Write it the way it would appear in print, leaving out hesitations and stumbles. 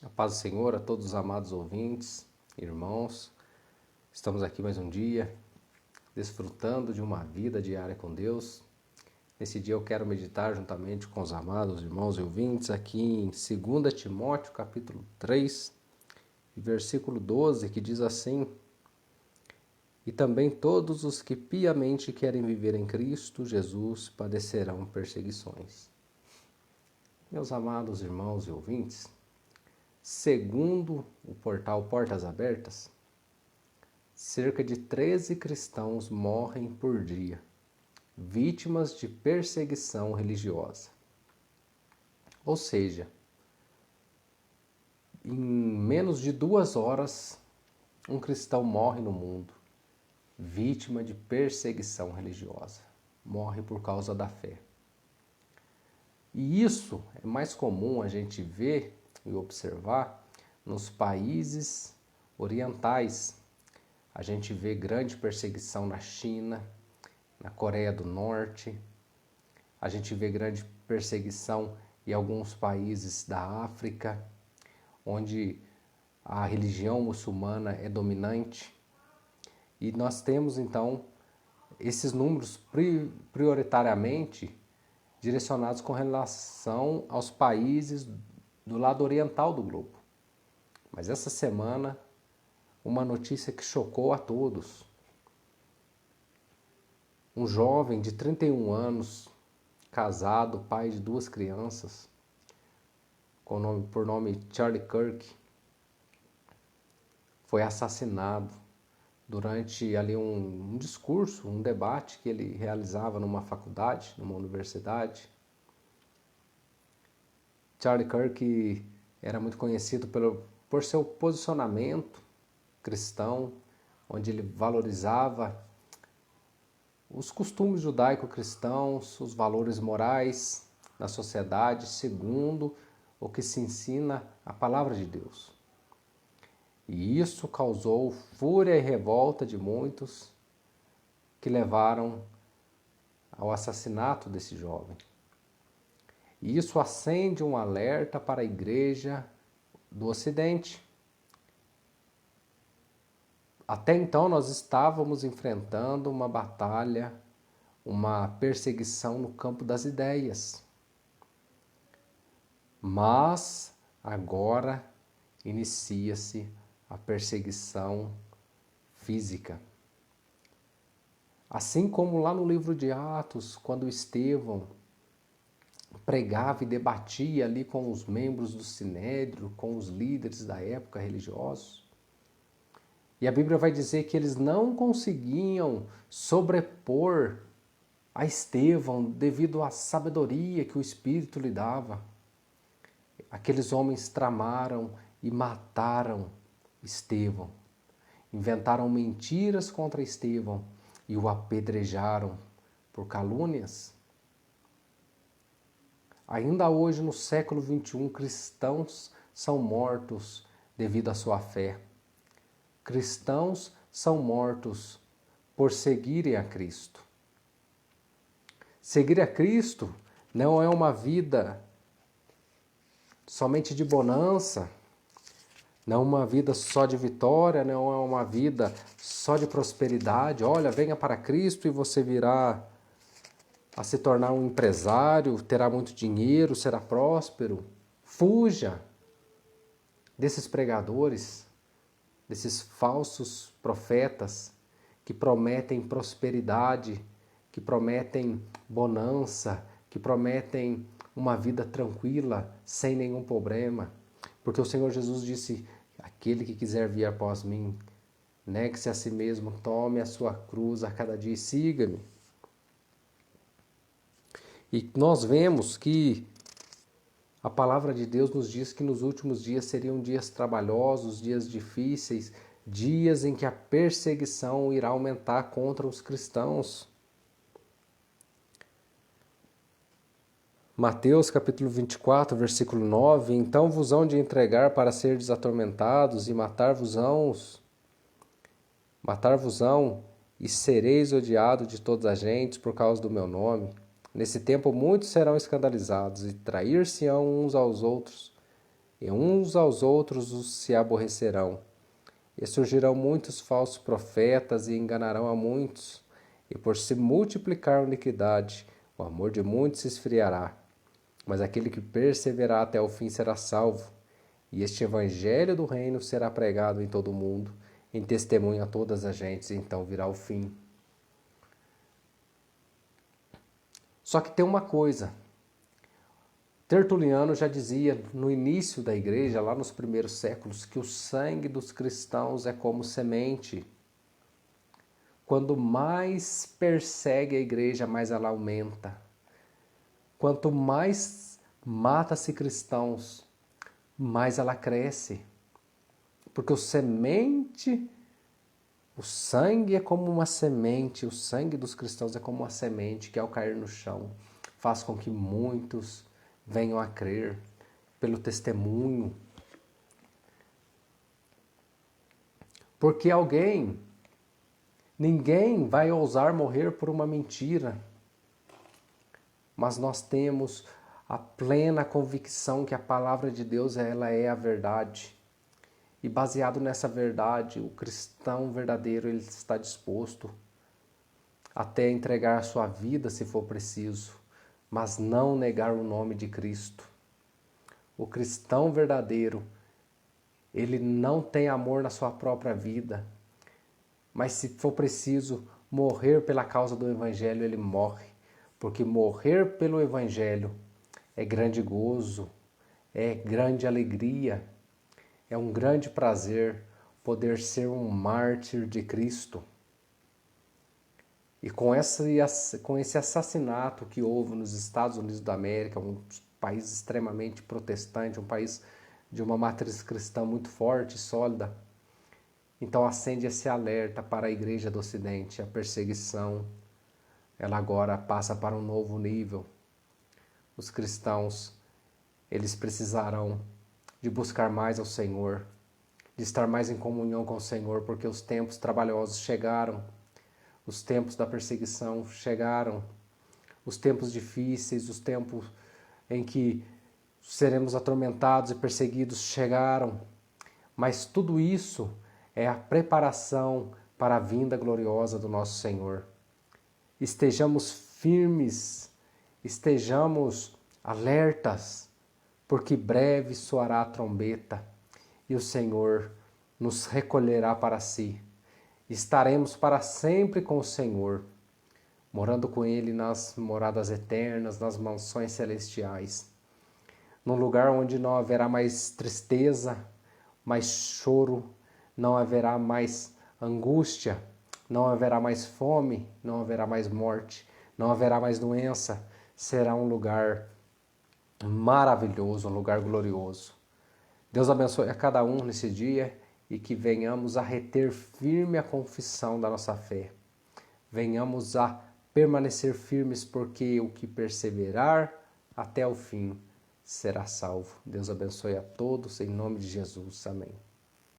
A paz do Senhor a todos os amados ouvintes, irmãos. Estamos aqui mais um dia, desfrutando de uma vida diária com Deus. Nesse dia eu quero meditar juntamente com os amados irmãos e ouvintes aqui em 2 Timóteo, capítulo 3, versículo 12, que diz assim: E também todos os que piamente querem viver em Cristo Jesus padecerão perseguições. Meus amados irmãos e ouvintes, segundo o portal Portas Abertas, cerca de 13 cristãos morrem por dia, vítimas de perseguição religiosa. Ou seja, em menos de 2 horas, um cristão morre no mundo, vítima de perseguição religiosa. Morre por causa da fé. E isso é mais comum a gente ver e observar nos países orientais. A gente vê grande perseguição na China, na Coreia do Norte. A gente vê grande perseguição em alguns países da África, onde a religião muçulmana é dominante. E nós temos, então, esses números prioritariamente direcionados com relação aos países do lado oriental do globo. Mas essa semana, uma notícia que chocou a todos. Um jovem de 31 anos, casado, pai de 2 crianças, por nome Charlie Kirk, foi assassinado durante ali um discurso, um debate que ele realizava numa faculdade, numa universidade. Charlie Kirk era muito conhecido por seu posicionamento cristão, onde ele valorizava os costumes judaico-cristãos, os valores morais na sociedade, segundo o que se ensina a palavra de Deus. E isso causou fúria e revolta de muitos que levaram ao assassinato desse jovem. E isso acende um alerta para a igreja do Ocidente. Até então nós estávamos enfrentando uma batalha, uma perseguição no campo das ideias. Mas agora inicia-se a perseguição física. Assim como lá no livro de Atos, quando Estevão pregava e debatia ali com os membros do Sinédrio, com os líderes da época religiosos. E a Bíblia vai dizer que eles não conseguiam sobrepor a Estevão devido à sabedoria que o Espírito lhe dava. Aqueles homens tramaram e mataram Estevão. Inventaram mentiras contra Estevão e o apedrejaram por calúnias. Ainda hoje, no século XXI, cristãos são mortos devido à sua fé. Cristãos são mortos por seguirem a Cristo. Seguir a Cristo não é uma vida somente de bonança, não é uma vida só de vitória, não é uma vida só de prosperidade. Olha, venha para Cristo e você virá a se tornar um empresário, terá muito dinheiro, será próspero. Fuja desses pregadores, desses falsos profetas que prometem prosperidade, que prometem bonança, que prometem uma vida tranquila, sem nenhum problema. Porque o Senhor Jesus disse: aquele que quiser vir após mim, negue-se a si mesmo, tome a sua cruz a cada dia e siga-me. E nós vemos que a palavra de Deus nos diz que nos últimos dias seriam dias trabalhosos, dias difíceis, dias em que a perseguição irá aumentar contra os cristãos. Mateus capítulo 24, versículo 9: Então vos hão de entregar para serdes atormentados e matar-vos-ão, e sereis odiados de todas as gentes por causa do meu nome. Nesse tempo muitos serão escandalizados e trair-se-ão uns aos outros, e uns aos outros os se aborrecerão. E surgirão muitos falsos profetas e enganarão a muitos, e por se multiplicar a iniquidade, o amor de muitos se esfriará. Mas aquele que perseverar até o fim será salvo. E este evangelho do reino será pregado em todo o mundo, em testemunho a todas as gentes, e então virá o fim. Só que tem uma coisa. Tertuliano já dizia no início da igreja, lá nos primeiros séculos, que o sangue dos cristãos é como semente. Quando mais persegue a igreja, mais ela aumenta. Quanto mais mata-se cristãos, mais ela cresce. Porque o sangue é como uma semente, o sangue dos cristãos é como uma semente que ao cair no chão faz com que muitos venham a crer pelo testemunho. Porque ninguém vai ousar morrer por uma mentira, mas nós temos a plena convicção que a palavra de Deus ela é a verdade. E baseado nessa verdade, o cristão verdadeiro ele está disposto até entregar a sua vida se for preciso, mas não negar o nome de Cristo. O cristão verdadeiro, ele não tem amor na sua própria vida, mas se for preciso morrer pela causa do Evangelho, ele morre, porque morrer pelo Evangelho é grande gozo, é grande alegria, é um grande prazer poder ser um mártir de Cristo. E com esse assassinato que houve nos Estados Unidos da América, um país extremamente protestante, um país de uma matriz cristã muito forte e sólida, então acende esse alerta para a Igreja do Ocidente. A perseguição, ela agora passa para um novo nível. Os cristãos, eles precisarão de buscar mais ao Senhor, de estar mais em comunhão com o Senhor, porque os tempos trabalhosos chegaram, os tempos da perseguição chegaram, os tempos difíceis, os tempos em que seremos atormentados e perseguidos chegaram. Mas tudo isso é a preparação para a vinda gloriosa do nosso Senhor. Estejamos firmes, estejamos alertas, porque breve soará a trombeta e o Senhor nos recolherá para si. Estaremos para sempre com o Senhor, morando com Ele nas moradas eternas, nas mansões celestiais, num lugar onde não haverá mais tristeza, mais choro, não haverá mais angústia, não haverá mais fome, não haverá mais morte, não haverá mais doença. Será um lugar maravilhoso, um lugar glorioso. Deus abençoe a cada um nesse dia e que venhamos a reter firme a confissão da nossa fé. Venhamos a permanecer firmes, porque o que perseverar até o fim será salvo. Deus abençoe a todos, em nome de Jesus. Amém.